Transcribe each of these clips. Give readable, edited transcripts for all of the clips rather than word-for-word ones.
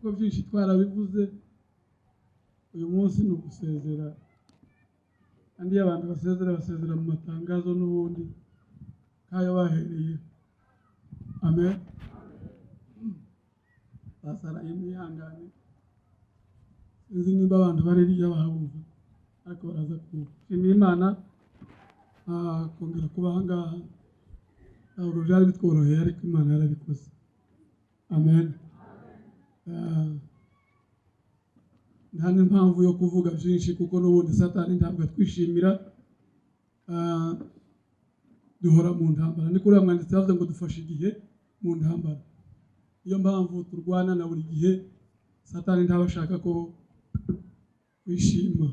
kuko byinshi twarabivuze uyu munsi ni ugusezera kandi abantu basezera mu matangazo n'ubundi kayo bahereye amen basara imihangane izi nimba abantu baririya bahabumva ariko baraza kushima Imana kongera kuba ahangaha ntabwo byari bitworoheye ariko Imana yarabikoze amen nta n'impamvu yo kuvuga byinshi kuko n'ubundi Satani ntabwo atwishimira duhora mu ntambara ni kuri mwanditsi yavuze ngo dufashe igihe mu ntambara iyo mpamvu turwana na buri gihe Satani ntabashaka ko wishima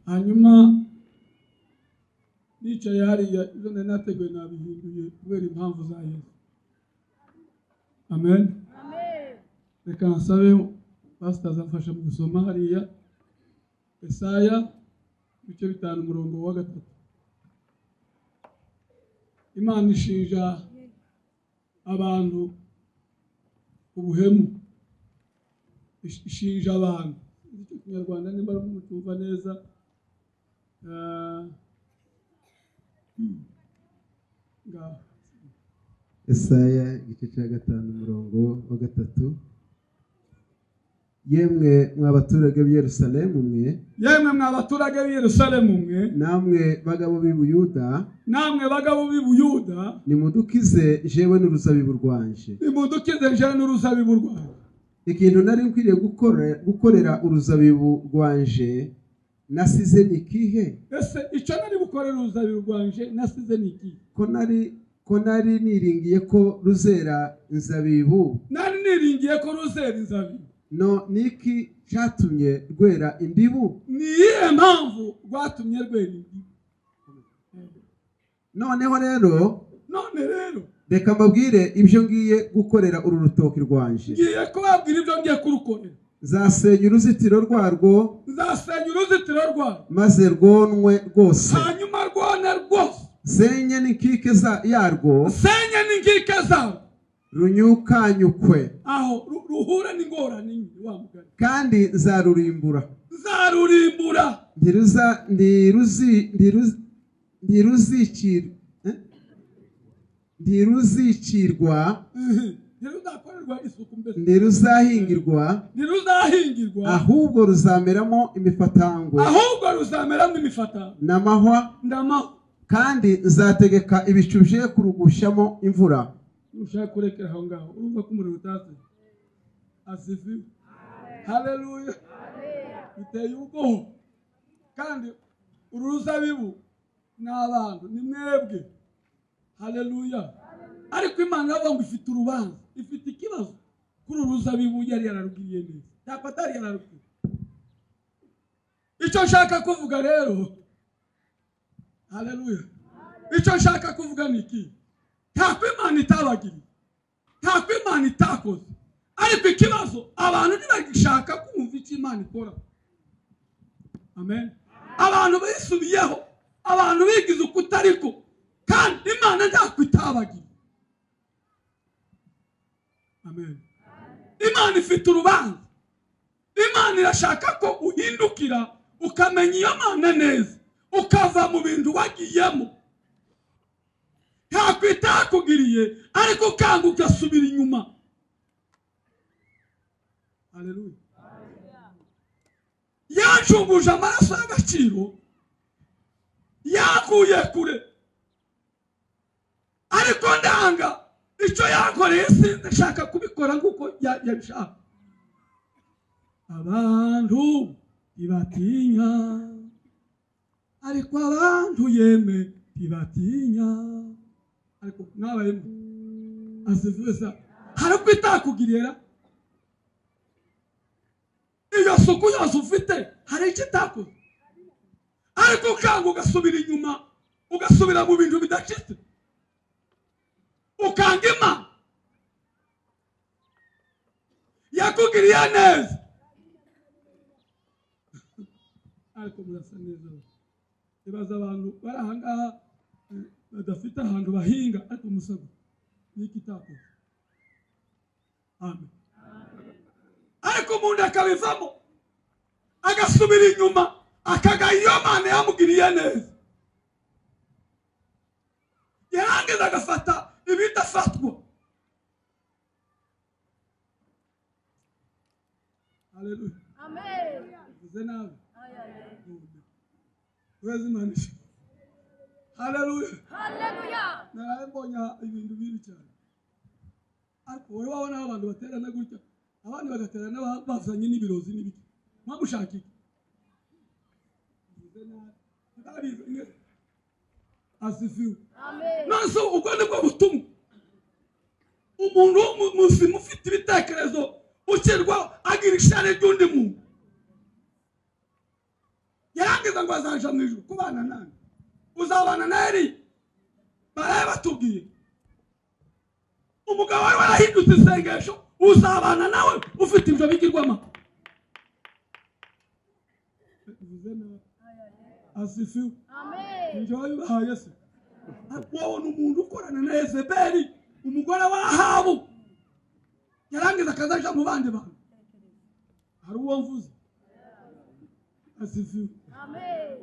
hanyuma nicaye hariya ibyo nari nateguye nabihinduye kubera impamvu za Yesu amen reka nsabe pastor azamfasha mu gusoma hariya Yesaya ibice 5 umurongo wa 3 Imana ishinja abantu ubuhemu ishinja abantu icyo Kinyarwanda nimba mutumva neza Yesaya igice cya 5 umurongo wa 3 Yemwe mwabaturage b'i Yerusalemu mwe namwe bagabo b'i Buyuda nimudukize jewe n'uruzabibu rwanje ikintu nari nkwiriye gukorera uruzabibu rwanje nasize nikihe ese icyo nari gukorera uruzabibu rwanje nasize nikihe ko nari niringiye ko ruzera inzabibu no niki cyatumye rwera indibu niye mpamvu rwatumye rwera indibu none rero reka mbabwire ibyo ngiye gukorera uru rutoki rwanje ngiye kubabwira ibyo ngiye kurukorera zasenya uruzitiro rwarwo maze rwonwe rwose hanyuma rwone rwose senye n'inkike yarwo runyukanyukwe aho ruhura n'ingorane wamugana kandi zarurimbura ntiruzicirwa ntiruzahingirwa ahubwo ruzameramo imifatangwe n'amahwa kandi nzategeka ibicu bye kurugushyamo imvura ushaka kurekera aho ngaho urumva ko umuriro utaze asifiwe haleluya biteye ubwoba kandi uru ruzabibu n'abantu ni mwebwe haleluya ariko Imana yavuga ngo ifite urubanza ifite ikibazo kuri uru ruzabibu yari yararugiriye neza ntabwo atari yararugiriye icyo nshaka kuvuga rero haleluya icyo nshaka kuvuga ni iki ntabwo Imana itabagiriye ntabwo Imana itakoze ariko ikibazo abantu ntibagishaka kumva icyo Imana ikora amen abantu bisubiyeho abantu bigize ukutariko kandi Imana ntabwo itabagiriye amen Imana ifite urubanza Imana irashaka ko uhindukira ukamenya iyo Mana neza ukava mu bintu wagiyemo ntabwo itakugiriye ariko kandi ugasubira inyuma haleluya yacunguje amaraso y'agaciro yakuye kure ariko ndanga icyo yakoreye sinshaka kubikora nk'uko yabishaka abantu ntibatinya ariko abantu yeme ntibatinya ariko nabayemo asifuza hari uko itakugirira iyo suku yose ufite hari icyo itakoze ariko ukanga ugasubira inyuma ugasubira mu bintu bidacitse ukanga Imana yakugiriye neza ariko murasa neza ibaza abantu bari ahangaha badafite ahantu bahinga ariko musago n'iki itakoze amen ariko umuntu akabivamo agasubira inyuma akagaya iyo Mana yamugiriye neza, yarangiza agafata ibidafatwa. Haleluya. Amen. Uvuze nabi. Amen. Wezi manisha. Haleluya. Hallelujah. Narabonye ibintu bibi cyane. Ariko wowe wabona abantu baterana gutya, abandi bagaterana bavanye n'ibirozi n'ibiki. Mwagushaka iki? Uvuze nabi. Asifiwe. Amen. Nanso ubwo nibwo butumwa. Umuntu w'umuzimu ufite ibitekerezo ukirwa agira ishari ry'undi muntu, yarangiza ngo azaja mu ijuru kubana nani? Uzabana na Eliya? Baraye batubwiye umugabo wari warahindutse isengesho, uzabana nawe ufite ibyo bigirwama. Asifiwe. Amen. Ibyo wabibahaye se? Wabona umuntu ukorana na Yezebeli, umugore wa Ahabu, yarangiza akazaja mu bandi bantu. Hari uwo mvuze? Asifiwe. Amen.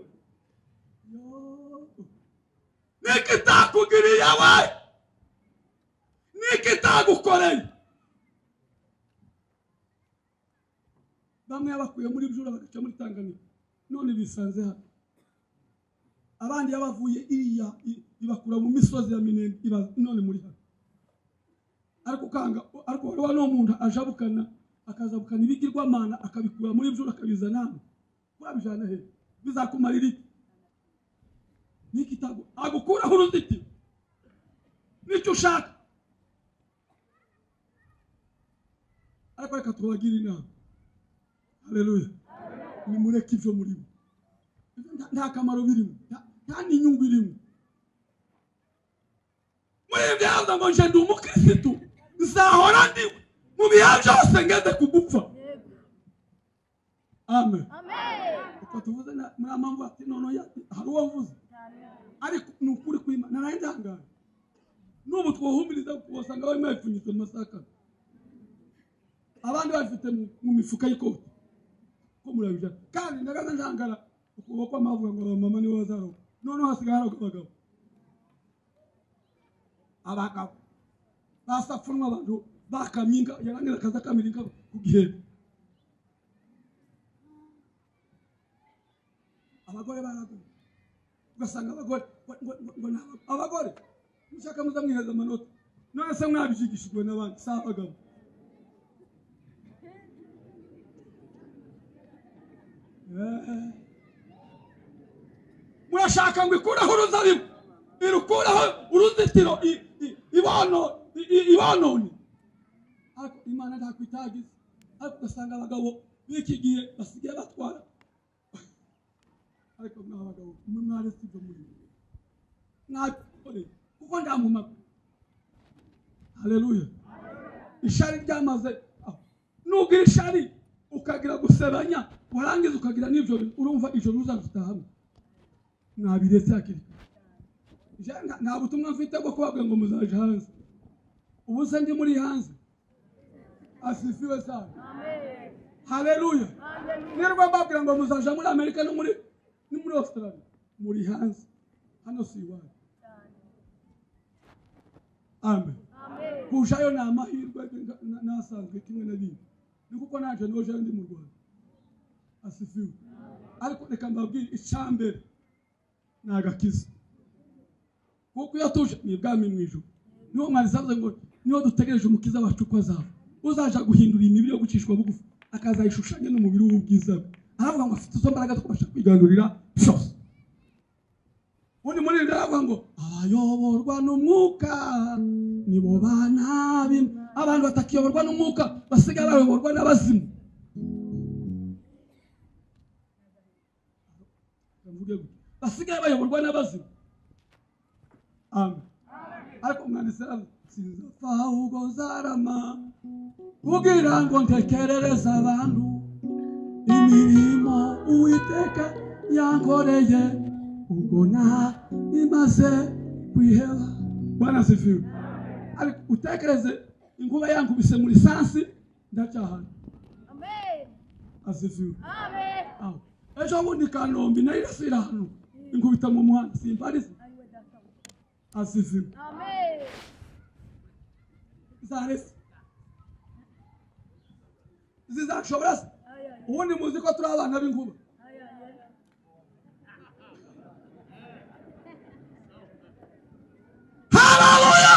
Nikitakugiriye we, nikitagukoreye. Bamwe yabakuye muri Bjura bagaca muri Tanganyika, none bisanze hano. Abandi yabavuye iriya ibakura mu misozi ya Minembwe none muri hano. Ariko kanga, ariko wari no muntu ajabukana akazabukana ibigirwamana akabikura muri Bjura akabizana hano. Wabijana he? Bizakumarira iki? Nikitago agukuraho uruzitiro nicyo ushaka. Ariko reka tubagira inama. Haleluya. Nimureke ibyo murimo, nta kamaro birimo, nta n'inyungu irimo. Muri byaza ngo nje ndi umukirisitu, nzahora ndiwe mu bihe byose ngeze kugupfa. Amen. Amen. Uko tuvuze na mpamvu ati nono ya hari uwo mvuze, ariko nukuri kw'Imana narayindangana. N'ubu twohumiriza kubasanga bari mwapfunyitse amasaka, abandi bafite mu mifuka y'ikoti ko murabija. Kandi ndagaza njangara ukuboko amavuga ngo mama ni wazaro, none hasigaye hari abagabo basafunwa abantu bakaminga, yarangira akaza kamiringa ku gihe. Abagore barago ugasanga abagore mushaka muza mwiheza amanota, none se mwabishigishijwe n'abandi si abagabo. Murashaka ngo ikuraho uruzabibu, irukuraho uruzitiro ibonone, ariko Imana ntakwitagiza. Ariko ugasanga abagabo b'iki gihe basigaye batwara. Ariko mwabagabo mwari sibyo muri mwakore kuko ndamumaka. Haleluya. Ishari ryamaze nugira ishari ukagira gusebanya, warangiza ukagira n'ibyo urumva ijoro uzazitahamwe. Mwabiretse akiri nta butumwa mfite bwo kubabwira ngo muzaje hanze. Ubu se ndi muri hanze. Asifiwe sana. Amen. Haleluya. Nirwa mbabwira ngo muzaje muri Amerika no muri Australia, muri hanze. Hano si iwawe. Amen. Amen. Kujayo ni amahirwe nasanzwe kimwe na bindi. Ni kuko naje noje ndi mu Rwanda. Asifiwe. Ariko reka mbabwire icyambere nagakiza. Kuko yatuje ni bwami mu ijuru. Niho mwarisanze ngo niho dutegereje umukiza wacu ko azava. Uzaja guhindura imibiri yo gucishwa bugufi, akazayishushanya n'umubiri w'ubwiza bwe. Aravuga ngo afite izo mbaraga zo kubasha kwiganurira byose. Undi muri ndavuga ngo abayoborwa n'umwuka nibo bana b'Imana. Abantu batakiyoborwa n'umwuka basigaye bayoborwa n'abazimu. Basigaye bayoborwa n'abazimu. Amen. Ariko umwanditsi sinzapfa ahubwo zarama kugira ngo ntekerereze abantu imirimo Uwiteka yankoreye ubwo imaze kwiheba. Bwana asifiwe. Ariko utekereze inkuba yankubise muri sansi ndacyahana Amen. asifiwe Amen. aho ejo bundi Kanombe nayo irasira hano inkubita mu muhanda simparisi Ayiwe data. asifiwe Amen. zarese zizashobora se ubundi muzi ko turi abana b'inkuba haleluya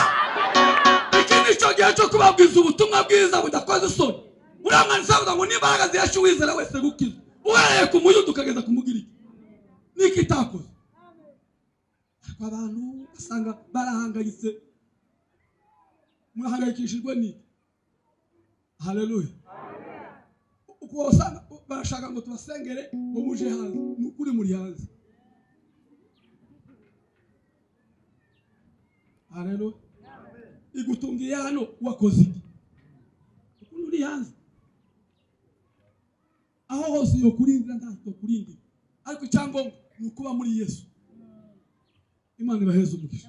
iki ni cyo gihe cyo kubabwiza ubutumwa bwiza budakoze isoni uramwana sabuza ngo n'imbaraga ziyashe uwizera wese gukiza uhereye ku muyuda ukageza ku mugiriki niki itakoze ariko abantu basanga barahangayitse muhangayikishijwe n'iki haleluya uko usanga barashaka ngo tubasengere ngo muje hanze ni ukuri muri hanze haleluya igutungiye hano wakoze iki ukuntu uri hanze aho hose yo kurindira ntabwo kurindira ariko icyangombwa ni ukuba muri Yesu Imana ibaheze umugisha